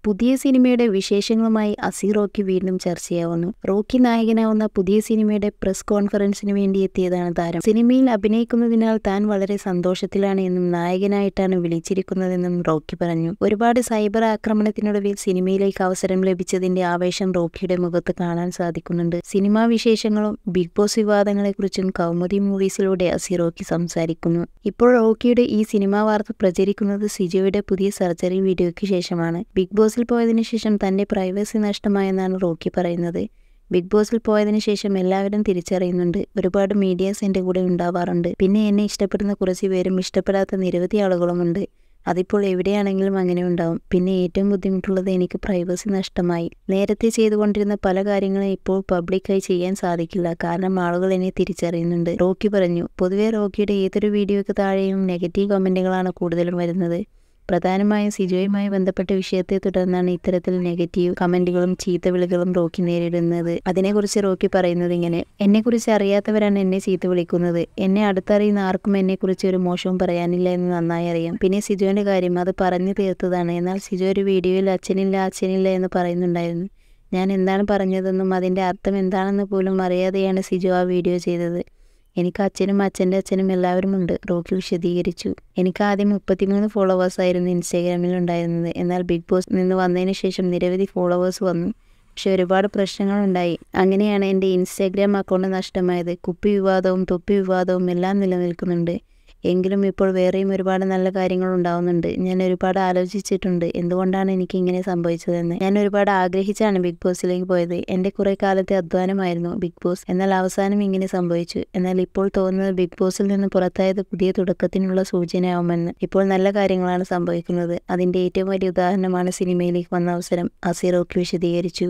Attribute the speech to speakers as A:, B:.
A: പുതിയ സിനിമയുടെ വിശേഷങ്ങളുമായി റോക്കി വീണ്ടും ചർച്ചയാവുന്നു. റോക്കി നായകനാവുന്ന പുതിയ സിനിമയുടെ പ്രസ് കോൺഫറൻസിന് വേണ്ടി എത്തിയതാണ് താരം. സിനിമയിൽ അഭിനയിക്കുന്നതിനാൽ താൻ വളരെ സന്തോഷത്തിലാണ് എന്നും നായകനായിട്ടാണ് വിളിച്ചിരിക്കുന്നതെന്നും റോക്കി പറഞ്ഞു. ഒരുപാട് സൈബർ ആക്രമണത്തിനൊടുവിൽ സിനിമയിലേക്ക് അവസരം ലഭിച്ചതിന്റെ ആവേശം റോക്കിയുടെ മുഖത്ത് കാണാൻ സാധിക്കുന്നുണ്ട്. സിനിമാ വിശേഷങ്ങളും ബിഗ് ബോസ് വിവാദങ്ങളെക്കുറിച്ചും കൗമുദി മൂവീസിലൂടെ റോക്കി സംസാരിക്കുന്നു. ഇപ്പോൾ റോക്കിയുടെ ഈ സിനിമാ വാർത്ത പ്രചരിക്കുന്നത് സിജോയുടെ പുതിയ സർജറി വീഡിയോയ്ക്ക് ശേഷമാണ്. ബിഗ് ബോസിൽ പോയതിനു ശേഷം തന്റെ പ്രൈവസി നഷ്ടമായെന്നാണ് റോക്കി പറയുന്നത്. ബിഗ് ബോസിൽ പോയതിനു ശേഷം എല്ലാവരും തിരിച്ചറിയുന്നുണ്ട്. ഒരുപാട് മീഡിയാസ് എൻ്റെ കൂടെ ഉണ്ടാവാറുണ്ട്. പിന്നെ എന്നെ ഇഷ്ടപ്പെടുന്ന കുറച്ച് പേരും ഇഷ്ടപ്പെടാത്ത നിരവധി ആളുകളുമുണ്ട്. അതിപ്പോൾ എവിടെയാണെങ്കിലും അങ്ങനെ ഉണ്ടാവും. പിന്നെ ഏറ്റവും ബുദ്ധിമുട്ടുള്ളത് എനിക്ക് പ്രൈവസി നഷ്ടമായി. നേരത്തെ ചെയ്തുകൊണ്ടിരുന്ന പല കാര്യങ്ങളും ഇപ്പോൾ പബ്ലിക്കായി ചെയ്യാൻ സാധിക്കില്ല. കാരണം ആളുകൾ എന്നെ തിരിച്ചറിയുന്നുണ്ട്, റോക്കി പറഞ്ഞു. പൊതുവെ റോക്കിയുടെ ഏതൊരു വീഡിയോയ്ക്ക് താഴെയും നെഗറ്റീവ് കമന്റുകളാണ് കൂടുതലും വരുന്നത്. പ്രധാനമായും സിജോയുമായി ബന്ധപ്പെട്ട വിഷയത്തെ തുടർന്നാണ് ഇത്തരത്തിൽ നെഗറ്റീവ് കമന്റുകളും ചീത്തവിളികളും റോക്കി നേരിടുന്നത്. അതിനെക്കുറിച്ച് റോക്കി പറയുന്നത് ഇങ്ങനെ: എന്നെക്കുറിച്ച് അറിയാത്തവരാണ് എന്നെ ചീത്ത വിളിക്കുന്നത്. എന്നെ അടുത്തറിയുന്ന ആർക്കും എന്നെക്കുറിച്ച് ഒരു മോശവും പറയാനില്ല എന്ന് നന്നായി അറിയാം. പിന്നെ സിജോന്റെ കാര്യം, അത് പറഞ്ഞു തീർത്തതാണ്. എന്നാൽ സിജോ ഒരു വീഡിയോയിൽ അച്ഛനില്ല എന്ന് പറയുന്നുണ്ടായിരുന്നു. ഞാൻ എന്താണ് പറഞ്ഞതെന്നും അതിന്റെ അർത്ഥം എന്താണെന്ന് പോലും അറിയാതെയാണ് സിജോ ആ വീഡിയോ ചെയ്തത്. എനിക്ക് അച്ഛനും അച്ഛൻ്റെ അച്ഛനും എല്ലാവരും ഉണ്ട്, റോക്കി വിശദീകരിച്ചു. എനിക്ക് ആദ്യം 33 ഫോളോവേഴ്സായിരുന്നു ഇൻസ്റ്റാഗ്രാമിൽ ഉണ്ടായിരുന്നത്. എന്നാൽ ബിഗ് ബോസ് നിന്ന് വന്നതിന് ശേഷം നിരവധി ഫോളോവേഴ്സ് വന്നു. പക്ഷെ ഒരുപാട് പ്രശ്നങ്ങളുണ്ടായി. അങ്ങനെയാണ് എൻ്റെ ഇൻസ്റ്റാഗ്രാം അക്കൗണ്ട് നഷ്ടമായത്. കുപ്പി വിവാദവും തൊപ്പി വിവാദവും എല്ലാം നിലനിൽക്കുന്നുണ്ട്. എങ്കിലും ഇപ്പോൾ വേറെയും ഒരുപാട് നല്ല കാര്യങ്ങൾ ഉണ്ടാവുന്നുണ്ട്. ഞാൻ ഒരുപാട് ആലോചിച്ചിട്ടുണ്ട് എന്തുകൊണ്ടാണ് എനിക്ക് ഇങ്ങനെ സംഭവിച്ചതെന്ന്. ഞാൻ ഒരുപാട് ആഗ്രഹിച്ചാണ് ബിഗ് ബോസിലേക്ക് പോയത്. എൻ്റെ കുറെ കാലത്തെ അധ്വാനമായിരുന്നു ബിഗ് ബോസ്. എന്നാൽ അവസാനം ഇങ്ങനെ സംഭവിച്ചു. എന്നാൽ ഇപ്പോൾ തോന്നുന്നത് ബിഗ് ബോസിൽ നിന്ന് പുറത്തായത് പുതിയ തുടക്കത്തിനുള്ള സൂചനയാവുമെന്ന്. ഇപ്പോൾ നല്ല കാര്യങ്ങളാണ് സംഭവിക്കുന്നത്. അതിൻ്റെ ഏറ്റവും വലിയ ഉദാഹരണമാണ് സിനിമയിലേക്ക് വന്ന അവസരം, റോക്കി വിശദീകരിച്ചു.